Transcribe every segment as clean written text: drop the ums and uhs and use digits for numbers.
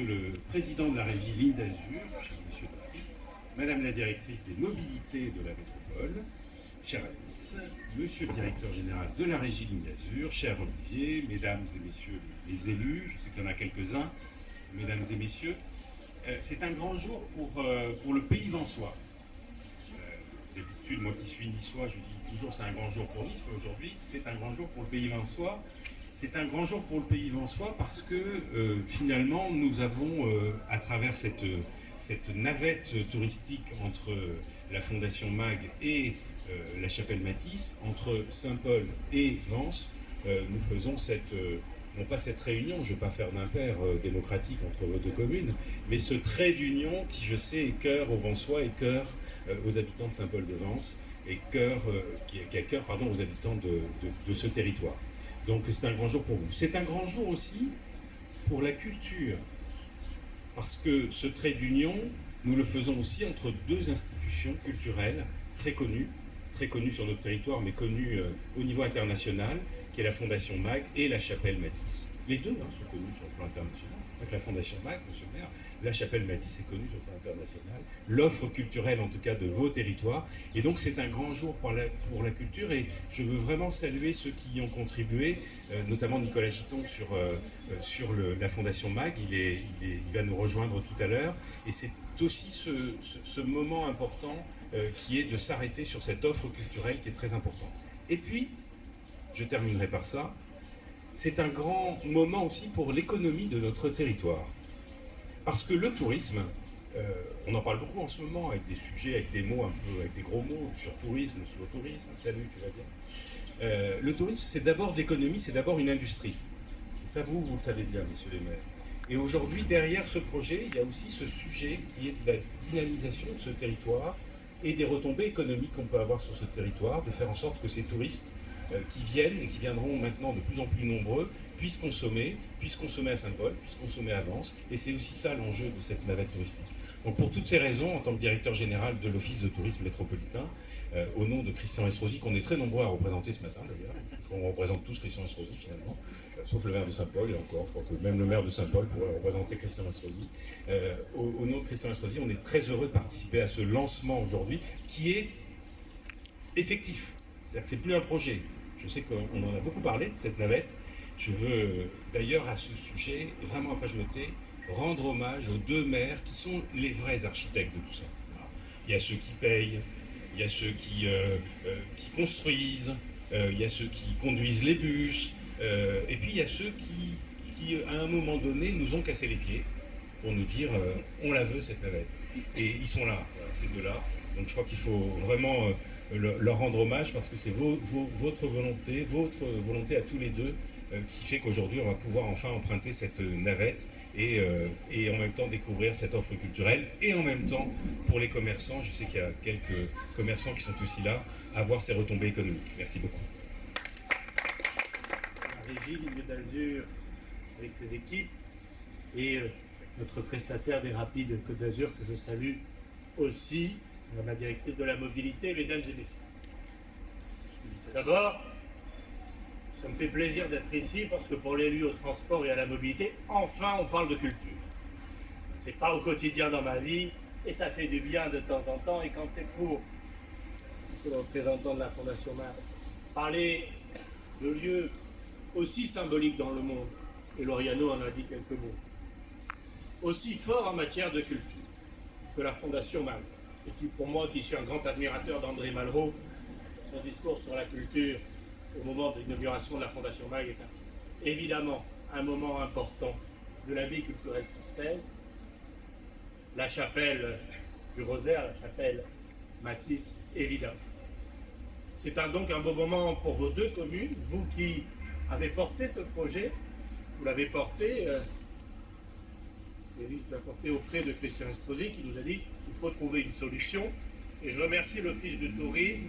le président de la régie Ligne d'Azur, cher Monsieur Paris, Madame la directrice des mobilités de la métropole, cher Alice, Monsieur le directeur général de la régie Ligne d'Azur, cher Olivier, Mesdames et Messieurs les élus, je sais qu'il y en a quelques-uns, Mesdames et Messieurs, c'est un grand jour pour le pays vansois. D'habitude, moi qui suis niçois, je dis toujours c'est un grand jour pour Nice, mais aujourd'hui c'est un grand jour pour le pays vansois. C'est un grand jour pour le pays vansois parce que finalement nous avons, à travers cette navette touristique entre la Fondation MAG et la Chapelle Matisse, entre Saint-Paul et Vence, nous faisons non pas cette réunion, je ne vais pas faire d'impair démocratique entre vos deux communes, mais ce trait d'union qui, je sais, est cœur aux Vansois et cœur aux habitants de Saint-Paul-de-Vence et qui a cœur aux habitants de ce territoire. Donc c'est un grand jour pour vous. C'est un grand jour aussi pour la culture, parce que ce trait d'union, nous le faisons aussi entre deux institutions culturelles très connues sur notre territoire, mais connues au niveau international, qui est la Fondation MAG et la Chapelle Matisse. Les deux sont connus sur le plan international. Avec la Fondation MAG, monsieur le maire, la Chapelle Matisse est connue sur le plan international. L'offre culturelle, en tout cas, de vos territoires. Et donc, c'est un grand jour pour la culture. Et je veux vraiment saluer ceux qui y ont contribué, notamment Nicolas Giton sur la Fondation MAG. Il va nous rejoindre tout à l'heure. Et c'est aussi ce moment important qui est de s'arrêter sur cette offre culturelle qui est très importante. Et puis, je terminerai par ça, c'est un grand moment aussi pour l'économie de notre territoire. Parce que le tourisme, on en parle beaucoup en ce moment, avec des sujets, avec des mots un peu, avec des gros mots, sur tourisme, sur le tourisme, salut, tu vas bien. Le tourisme, c'est d'abord de l'économie, c'est d'abord une industrie. Et ça, vous le savez bien, messieurs les maires. Et aujourd'hui, derrière ce projet, il y a aussi ce sujet qui est de la dynamisation de ce territoire et des retombées économiques qu'on peut avoir sur ce territoire, de faire en sorte que ces touristes qui viennent et qui viendront maintenant de plus en plus nombreux, puissent consommer à Saint-Paul, puissent consommer à Vence. Et c'est aussi ça l'enjeu de cette navette touristique. Donc pour toutes ces raisons, en tant que directeur général de l'Office de tourisme métropolitain, au nom de Christian Estrosi, qu'on est très nombreux à représenter ce matin d'ailleurs, on représente tous Christian Estrosi finalement, sauf le maire de Saint-Paul, et encore, je crois que même le maire de Saint-Paul pourrait représenter Christian Estrosi. Au nom de Christian Estrosi, on est très heureux de participer à ce lancement aujourd'hui, qui est effectif. C'est-à-dire que c'est plus un projet. Je sais qu'on en a beaucoup parlé de cette navette. Je veux d'ailleurs à ce sujet, vraiment à page notée, rendre hommage aux deux maires qui sont les vrais architectes de tout ça. Voilà. Il y a ceux qui payent, il y a ceux qui construisent, il y a ceux qui conduisent les bus, et puis il y a ceux qui, à un moment donné, nous ont cassé les pieds pour nous dire on la veut cette navette. Et ils sont là, voilà, ces deux-là. Donc je crois qu'il faut vraiment leur rendre hommage parce que c'est votre volonté à tous les deux qui fait qu'aujourd'hui on va pouvoir enfin emprunter cette navette et en même temps découvrir cette offre culturelle et en même temps pour les commerçants, je sais qu'il y a quelques commerçants qui sont aussi là, avoir ces retombées économiques. Merci beaucoup. La régie Ligne d'Azur avec ses équipes et notre prestataire des Rapides Côte d'Azur que je salue aussi, Madame la directrice de la mobilité, mesdames et messieurs. D'abord, ça me fait plaisir d'être ici parce que pour l'élu au transport et à la mobilité, enfin on parle de culture. C'est pas au quotidien dans ma vie et ça fait du bien de temps en temps. Et quand c'est pour le représentant de la Fondation MAG parler de lieux aussi symboliques dans le monde, et Lauriano en a dit quelques mots, aussi forts en matière de culture que la Fondation MAG. Et qui, pour moi, qui suis un grand admirateur d'André Malraux, son discours sur la culture au moment de l'inauguration de la Fondation MAG est évidemment un moment important de la vie culturelle française. La chapelle du Rosaire, la chapelle Matisse, évidemment. C'est donc un beau moment pour vos deux communes, vous qui avez porté ce projet, vous l'avez porté, auprès de Christian Estrosi qui nous a dit qu'il faut trouver une solution. Et je remercie l'Office du tourisme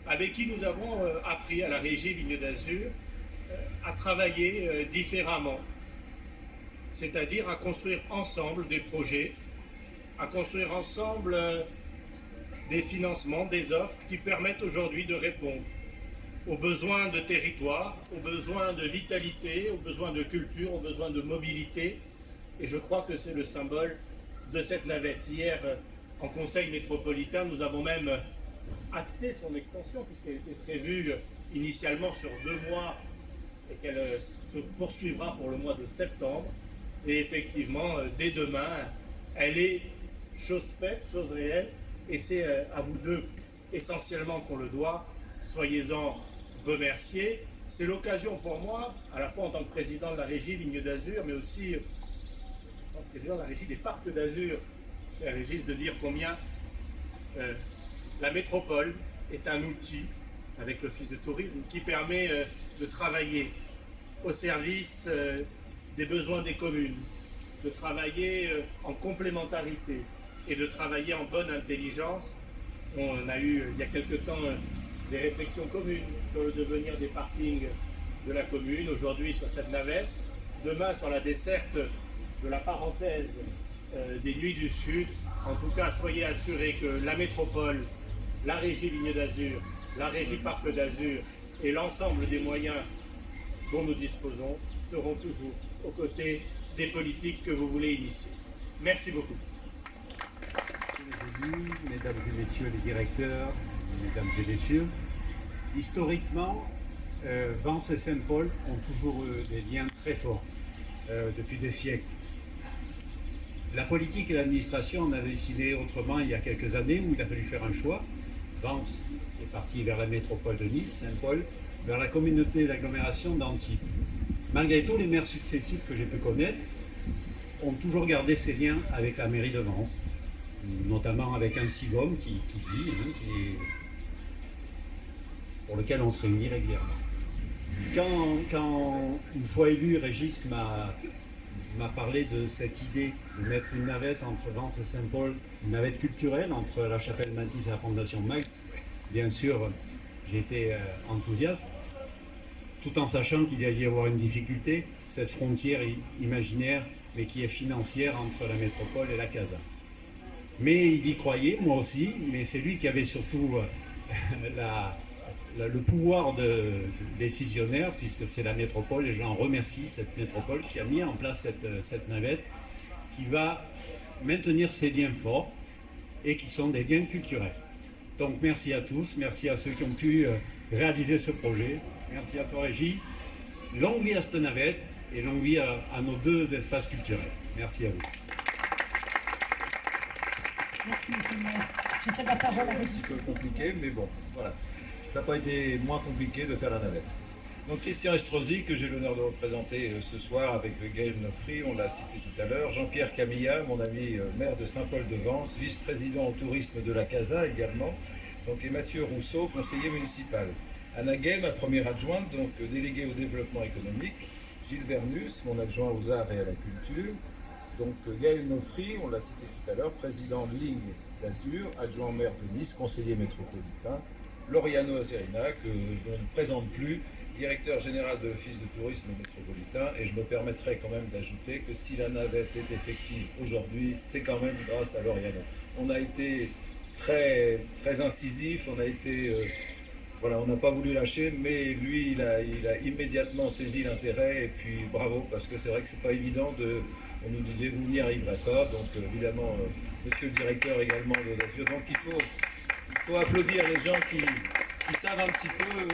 avec qui nous avons appris à la régie Ligne d'Azur à travailler différemment, c'est-à-dire à construire ensemble des projets, à construire ensemble des financements, des offres qui permettent aujourd'hui de répondre aux besoins de territoire, aux besoins de vitalité, aux besoins de culture, aux besoins de mobilité Et je crois que c'est le symbole de cette navette. Hier, en conseil métropolitain, nous avons même acté son extension, puisqu'elle était prévue initialement sur 2 mois et qu'elle se poursuivra pour le mois de septembre. Et effectivement, dès demain, elle est chose faite, chose réelle, et c'est à vous deux essentiellement qu'on le doit. Soyez-en remerciés. C'est l'occasion pour moi, à la fois en tant que président de la régie Ligne d'Azur, mais aussi en tant que président de la régie des Parcs d'Azur, cher Régis, de dire combien la métropole est un outil, avec l'Office de tourisme, qui permet de travailler au service des besoins des communes, de travailler en complémentarité et de travailler en bonne intelligence. On a eu il y a quelque temps des réflexions communes sur le devenir des parkings de la commune, aujourd'hui sur cette navette, demain sur la desserte de la parenthèse des Nuits du Sud. En tout cas, soyez assurés que la métropole, la régie Ligne d'Azur, la régie Parc d'Azur et l'ensemble des moyens dont nous disposons seront toujours aux côtés des politiques que vous voulez initier. Merci beaucoup. Les élus, mesdames et messieurs les directeurs, mesdames et messieurs, historiquement, Vence et Saint-Paul ont toujours eu des liens très forts depuis des siècles. La politique et l'administration en avaient décidé autrement il y a quelques années où il a fallu faire un choix. Vence est parti vers la métropole de Nice, Saint-Paul vers la communauté d'agglomération d'Antibes. Malgré tout, les maires successifs que j'ai pu connaître ont toujours gardé ces liens avec la mairie de Vence, notamment avec un SIGOM qui vit, pour lequel on se réunit régulièrement. Quand une fois élu, Régis m'a parlé de cette idée de mettre une navette entre Vence et Saint-Paul, une navette culturelle entre la chapelle Mathis et la Fondation Mag. Bien sûr, j'ai été enthousiaste, tout en sachant qu'il allait y avoir une difficulté, cette frontière imaginaire, mais qui est financière entre la métropole et la Casa. Mais il y croyait, moi aussi, mais c'est lui qui avait surtout le pouvoir décisionnaire, puisque c'est la métropole, et je l'en remercie, cette métropole qui a mis en place cette navette, qui va maintenir ces liens forts et qui sont des liens culturels. Donc merci à tous, merci à ceux qui ont pu réaliser ce projet, merci à toi Régis, longue vie à cette navette et longue vie à nos 2 espaces culturels. Merci à vous. Merci, monsieur le maire. Je cède la parole à Régis. C'est un petit peu compliqué, mais bon, voilà. Ça n'a pas été moins compliqué de faire la navette. Donc Christian Estrosi, que j'ai l'honneur de représenter ce soir avec Gaël Nofri, on l'a cité tout à l'heure, Jean-Pierre Camilla, mon ami maire de Saint-Paul-de-Vence, vice-président au tourisme de la Casa également, donc, et Mathieu Rousseau, conseiller municipal. Anna Gay, ma première adjointe, donc déléguée au développement économique, Gilles Bernus, mon adjoint aux arts et à la culture, donc Gaël Nofri, on l'a cité tout à l'heure, président de Ligne d'Azur, adjoint au maire de Nice, conseiller métropolitain, Lauriano Azerina, que je ne présente plus, directeur général de l'Office de tourisme métropolitain, et je me permettrai quand même d'ajouter que si la navette est effective aujourd'hui, c'est quand même grâce à Lauriano. On a été très, très incisif, on a été... voilà, on n'a pas voulu lâcher, mais lui, il a immédiatement saisi l'intérêt, et puis bravo, parce que c'est vrai que c'est pas évident de... On nous disait, vous n'y arriverez pas, donc évidemment, monsieur le directeur également de l'Azur, donc il faut applaudir les gens qui savent un petit peu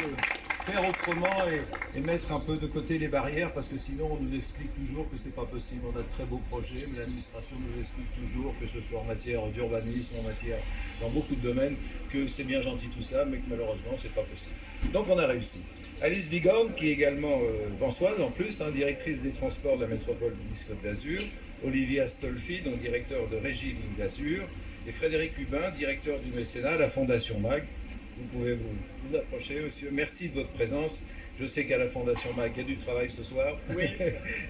faire autrement et mettre un peu de côté les barrières, parce que sinon on nous explique toujours que c'est pas possible. On a de très beaux projets, mais l'administration nous explique toujours, que ce soit en matière d'urbanisme, en matière dans beaucoup de domaines, que c'est bien gentil tout ça, mais que malheureusement c'est pas possible. Donc on a réussi. Alice Bigorne, qui est également vensoise en plus, directrice des transports de la métropole de Nice-Côte d'Azur, Olivier Astolfi, donc directeur de Régie Ligne d'Azur, et Frédéric Hubin, directeur du mécénat à la Fondation MAG. Vous pouvez vous approcher, monsieur. Merci de votre présence. Je sais qu'à la Fondation MAG, il y a du travail ce soir, oui.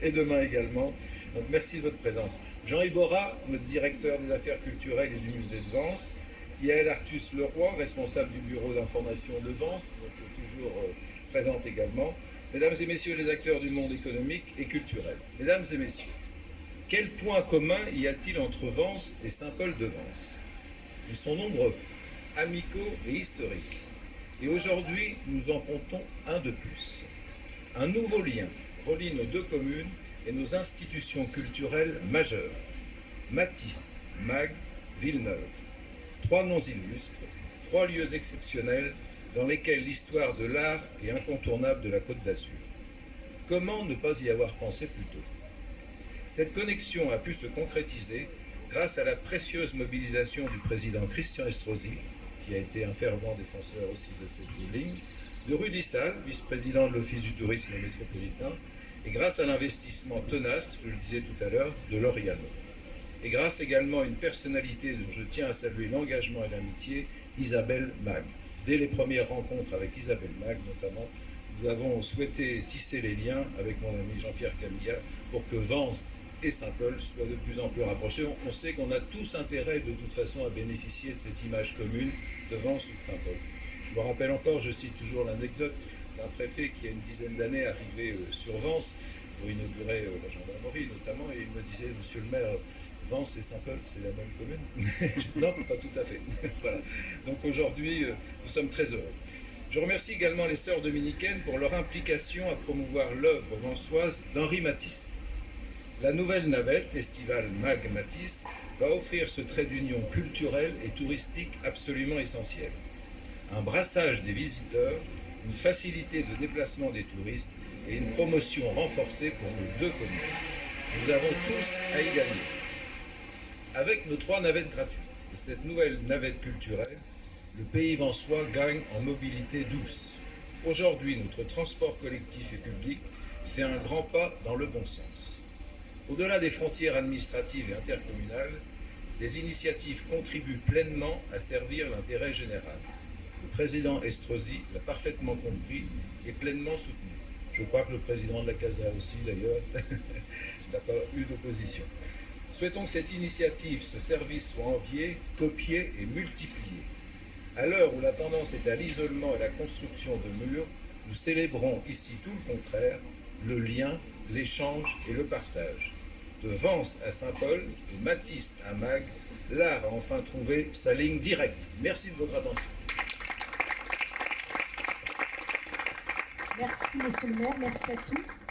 Et demain également. Donc merci de votre présence. Jean-Yves Borra, notre directeur des affaires culturelles et du musée de Vence. Yael Artus Leroy, responsable du bureau d'information de Vence, donc toujours présente également. Mesdames et messieurs les acteurs du monde économique et culturel. Mesdames et messieurs, quels points communs y a-t-il entre Vence et Saint-Paul-de-Vence? Ils sont nombreux, amicaux et historiques. Et aujourd'hui, nous en comptons un de plus. Un nouveau lien relie nos 2 communes et nos institutions culturelles majeures. Matisse, Mag, Villeneuve. 3 noms illustres, 3 lieux exceptionnels dans lesquels l'histoire de l'art est incontournable de la Côte d'Azur. Comment ne pas y avoir pensé plus tôt? Cette connexion a pu se concrétiser grâce à la précieuse mobilisation du président Christian Estrosi, qui a été un fervent défenseur aussi de cette ligne, de Rudy Sall, vice-président de l'Office du tourisme métropolitain, et grâce à l'investissement tenace, je le disais tout à l'heure, de Lauriano. Et grâce également à une personnalité dont je tiens à saluer l'engagement et l'amitié, Isabelle Mag. Dès les premières rencontres avec Isabelle Mag, notamment, nous avons souhaité tisser les liens avec mon ami Jean-Pierre Camillat pour que Vence et Saint-Paul soient de plus en plus rapprochés. On sait qu'on a tous intérêt de toute façon à bénéficier de cette image commune de Vence ou de Saint-Paul. Je me rappelle encore, je cite toujours l'anecdote d'un préfet qui, il y a une dizaine d'années, arrivait sur Vence pour inaugurer la gendarmerie notamment, et il me disait, monsieur le maire, Vence et Saint-Paul, c'est la même commune? Non, pas tout à fait. Voilà. Donc aujourd'hui, nous sommes très heureux. Je remercie également les sœurs dominicaines pour leur implication à promouvoir l'œuvre vensoise d'Henri Matisse. La nouvelle navette estivale Mag Matisse va offrir ce trait d'union culturel et touristique absolument essentiel. Un brassage des visiteurs, une facilité de déplacement des touristes et une promotion renforcée pour nos 2 communes. Nous avons tous à y gagner. Avec nos 3 navettes gratuites et cette nouvelle navette culturelle, le pays vensois gagne en mobilité douce. Aujourd'hui, notre transport collectif et public fait un grand pas dans le bon sens. Au-delà des frontières administratives et intercommunales, des initiatives contribuent pleinement à servir l'intérêt général. Le président Estrosi l'a parfaitement compris et pleinement soutenu. Je crois que le président de la CASA aussi, d'ailleurs, n'a pas eu d'opposition. Souhaitons que cette initiative, ce service soit envié, copié et multiplié. À l'heure où la tendance est à l'isolement et à la construction de murs, nous célébrons ici tout le contraire, le lien, l'échange et le partage. De Vence à Saint-Paul, de Matisse à Mag, l'art a enfin trouvé sa ligne directe. Merci de votre attention. Merci, monsieur le maire. Merci à tous.